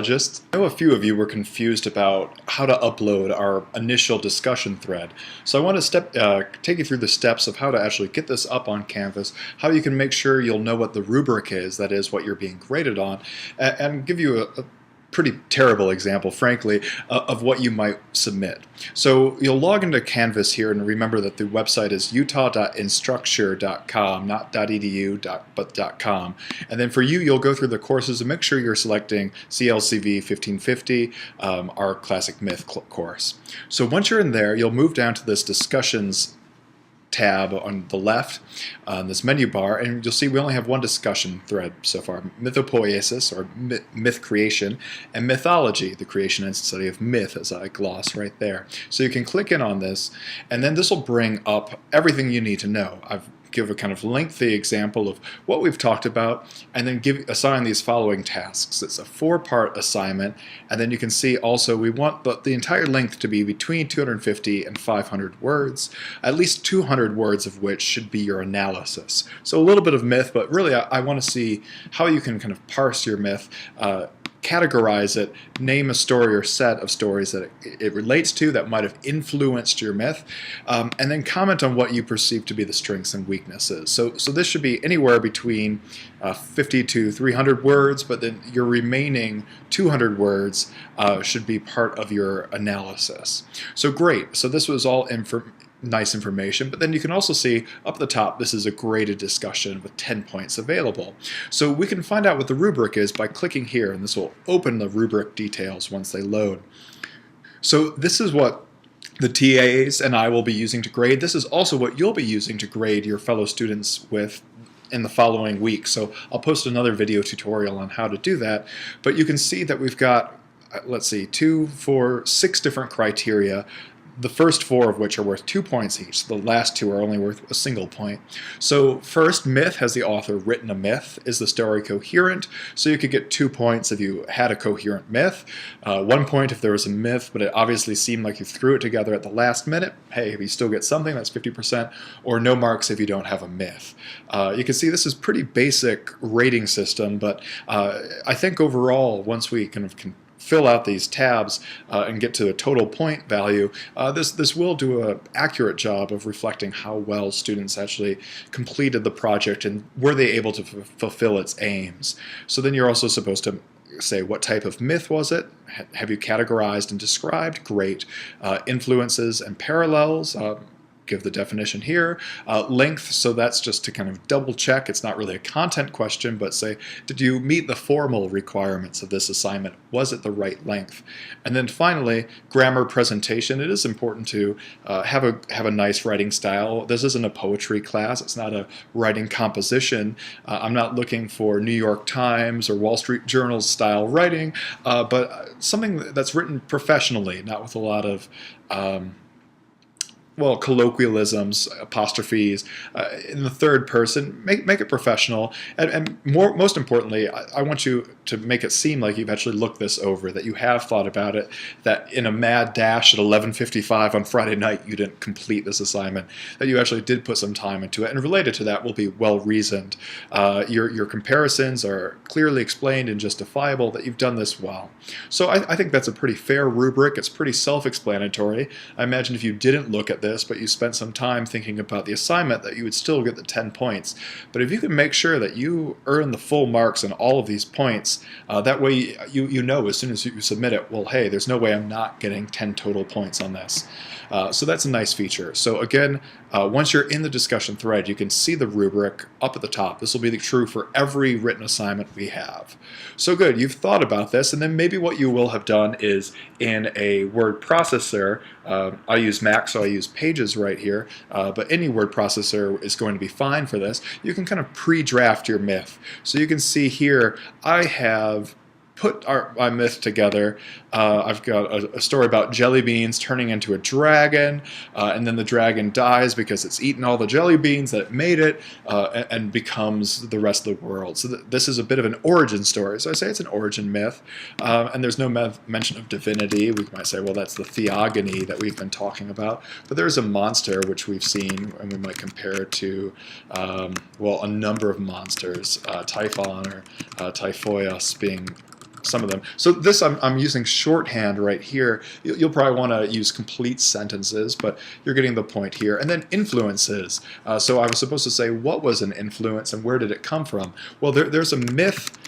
Just, I know a few of you were confused about how to upload our initial discussion thread. So I want to take you through the steps of how to actually get this up on Canvas, how you can make sure you'll know what the rubric is, that is what you're being graded on, and give you a pretty terrible example, frankly, of what you might submit. So you'll log into Canvas here, and remember that the website is utah.instructure.com, not .edu, but .com. And then for you, you'll go through the courses and make sure you're selecting CLCV 1550, our classic myth course. So once you're in there, you'll move down to this discussions tab on the left on this menu bar, and you'll see we only have one discussion thread so far: mythopoiesis, or myth creation, and mythology, the creation and study of myth, as I gloss right there. So you can click in on this, and then this will bring up everything you need to know. I've give a kind of lengthy example of what we've talked about, and then assign these following tasks. It's a 4-part assignment, and then you can see also we want the entire length to be between 250 and 500 words, at least 200 words of which should be your analysis. So a little bit of myth, but really I want to see how you can kind of parse your myth, categorize it, name a story or set of stories that it relates to that might have influenced your myth, and then comment on what you perceive to be the strengths and weaknesses. So this should be anywhere between 50 to 300 words, but then your remaining 200 words should be part of your analysis. So great. So this was all nice information, but then you can also see up at the top this is a graded discussion with 10 points available. So we can find out what the rubric is by clicking here, and this will open the rubric details once they load. So this is what the TAs and I will be using to grade. This is also what you'll be using to grade your fellow students with in the following week. So I'll post another video tutorial on how to do that, but you can see that we've got, let's see, 2, 4, 6 different criteria, the first 4 of which are worth 2 points each. The last 2 are only worth a single point. So first, myth: has the author written a myth? Is the story coherent? So you could get 2 points if you had a coherent myth, 1 point if there was a myth but it obviously seemed like you threw it together at the last minute. Hey, if you still get something, that's 50%, or no marks if you don't have a myth. You can see this is pretty basic rating system, but I think overall, once we kind of can fill out these tabs and get to a total point value, this will do an accurate job of reflecting how well students actually completed the project and were they able to fulfill its aims. So then you're also supposed to say what type of myth was it, have you categorized and described, great, influences and parallels, give the definition here. Length, so that's just to kind of double check. It's not really a content question, but say, did you meet the formal requirements of this assignment? Was it the right length? And then finally, grammar, presentation. It is important to have a nice writing style. This isn't a poetry class. It's not a writing composition. I'm not looking for New York Times or Wall Street Journal style writing, but something that's written professionally, not with a lot of well, colloquialisms, apostrophes, in the third person. Make it professional, and most importantly, I want you to make it seem like you've actually looked this over, that you have thought about it, that in a mad dash at 11:55 on Friday night you didn't complete this assignment, that you actually did put some time into it, and related to that will be well reasoned. Your comparisons are clearly explained and justifiable, that you've done this well. So I think that's a pretty fair rubric. It's pretty self-explanatory. I imagine if you didn't look at this, but you spent some time thinking about the assignment, that you would still get the 10 points. But if you can make sure that you earn the full marks on all of these points, that way you know as soon as you submit it, well, hey, there's no way I'm not getting 10 total points on this. So that's a nice feature. So again, once you're in the discussion thread, you can see the rubric up at the top. This will be true for every written assignment we have. So good, you've thought about this, and then maybe what you will have done is in a word processor, I use Mac, so I use Pages right here, but any word processor is going to be fine for this. You can kind of pre-draft your myth. So you can see here, I have put my myth together. I've got a story about jelly beans turning into a dragon, and then the dragon dies because it's eaten all the jelly beans that it made it, and becomes the rest of the world. So this is a bit of an origin story. So I say it's an origin myth, and there's no mention of divinity. We might say, well, that's the theogony that we've been talking about. But there's a monster which we've seen, and we might compare it to, well, a number of monsters, Typhon or Typhoeus being some of them. So this I'm using shorthand right here. You'll probably want to use complete sentences, but you're getting the point here. And then influences. So I was supposed to say what was an influence and where did it come from? Well, there's a myth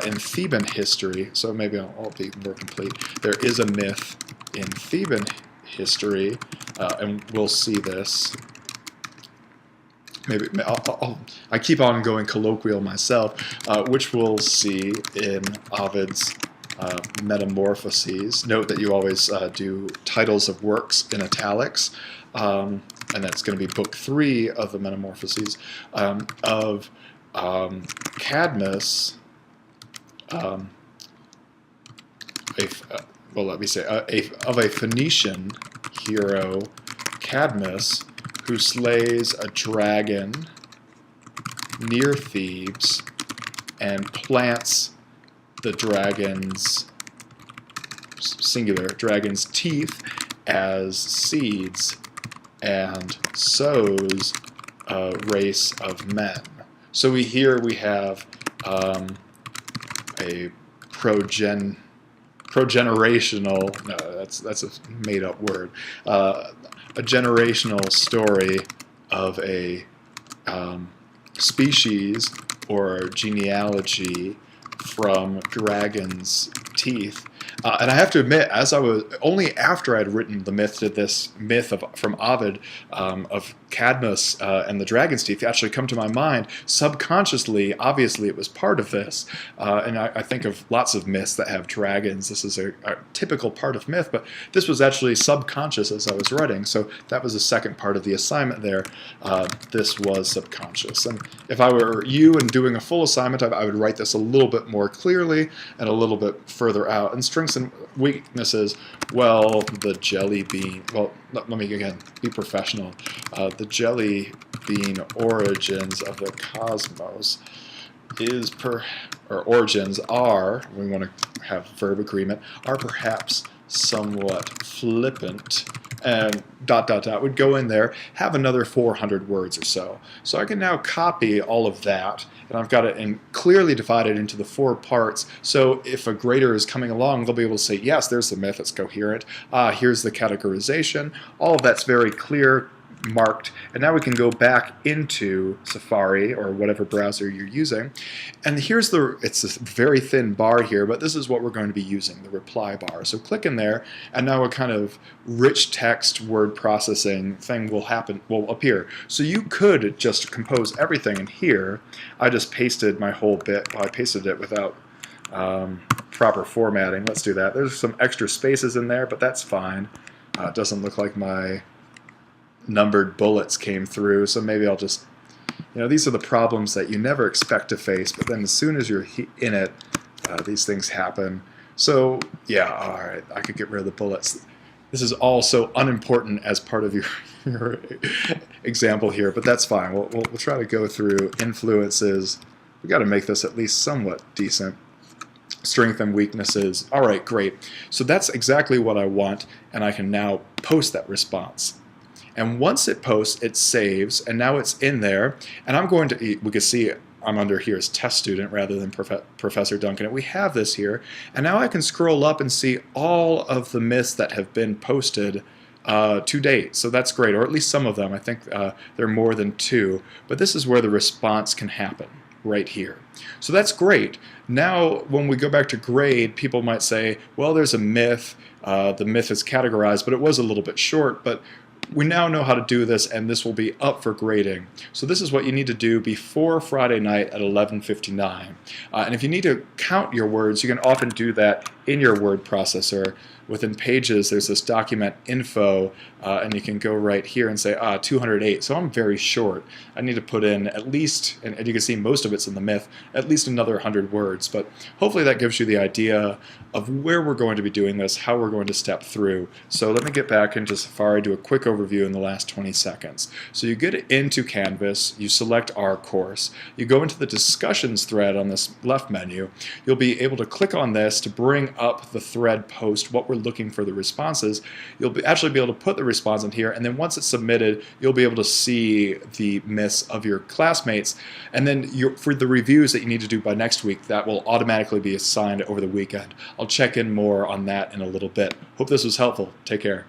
in Theban history, so maybe I'll be more complete. There is a myth in Theban history, and we'll see this. Maybe I keep on going colloquial myself, which we'll see in Ovid's Metamorphoses. Note that you always do titles of works in italics, and that's going to be book 3 of the Metamorphoses, of Cadmus, well, let me say, of a Phoenician hero, Cadmus, who slays a dragon near Thebes and plants the dragon's, singular, dragon's teeth as seeds and sows a race of men. So here we have a progenerational, no, that's a made-up word, a generational story of a species or genealogy from dragon's teeth. And I have to admit, as I was only after I'd written the myth did this myth from Ovid of Cadmus and the dragon's teeth actually come to my mind subconsciously. Obviously, it was part of this, and I think of lots of myths that have dragons. This is a typical part of myth, but this was actually subconscious as I was writing. So that was the second part of the assignment there. This was subconscious, and if I were you and doing a full assignment, I would write this a little bit more clearly and a little bit further out. And strengths and weaknesses, well, the jelly bean, well, let me again be professional. The jelly bean origins of the cosmos origins are, we want to have verb agreement, are perhaps somewhat flippant, and ... would go in there, have another 400 words or so. So I can now copy all of that, and I've got it clearly divided into the 4 parts, so if a grader is coming along, they'll be able to say, yes, there's the myth, it's coherent, here's the categorization, all of that's very clear, marked, and now we can go back into Safari or whatever browser you're using, and here's it's a very thin bar here, but this is what we're going to be using, the reply bar. So click in there, and now a kind of rich text word processing thing will appear. So you could just compose everything in here. I just pasted my whole bit. Well, I pasted it without proper formatting. Let's do that. There's some extra spaces in there, but that's fine. It doesn't look like my numbered bullets came through, so maybe I'll just, these are the problems that you never expect to face, but then as soon as you're in it, these things happen. So yeah, all right, I could get rid of the bullets. This is all so unimportant as part of your example here, but that's fine. We'll try to go through influences. We got to make this at least somewhat decent. Strength and weaknesses. All right, great. So that's exactly what I want, and I can now post that response. And once it posts, it saves, and now it's in there. And I'm going to, we can see I'm under here as test student rather than Professor Duncan. And we have this here. And now I can scroll up and see all of the myths that have been posted to date. So that's great, or at least some of them. I think there are more than 2. But this is where the response can happen, right here. So that's great. Now, when we go back to grade, people might say, well, there's a myth. The myth is categorized, but it was a little bit short. But we now know how to do this, and this will be up for grading. So this is what you need to do before Friday night at 11:59. And if you need to count your words, you can often do that in your word processor. Within Pages, there's this document info, and you can go right here and say, 208. So I'm very short. I need to put in at least, and you can see most of it's in the myth, at least another 100 words. But hopefully that gives you the idea of where we're going to be doing this, how we're going to step through. So let me get back into Safari, do a quick overview overview in the last 20 seconds. So you get into Canvas, you select our course, you go into the discussions thread on this left menu. You'll be able to click on this to bring up the thread post, what we're looking for the responses. You'll actually be able to put the response in here, and then once it's submitted, you'll be able to see the myths of your classmates. And then for the reviews that you need to do by next week, that will automatically be assigned over the weekend. I'll check in more on that in a little bit. Hope this was helpful. Take care.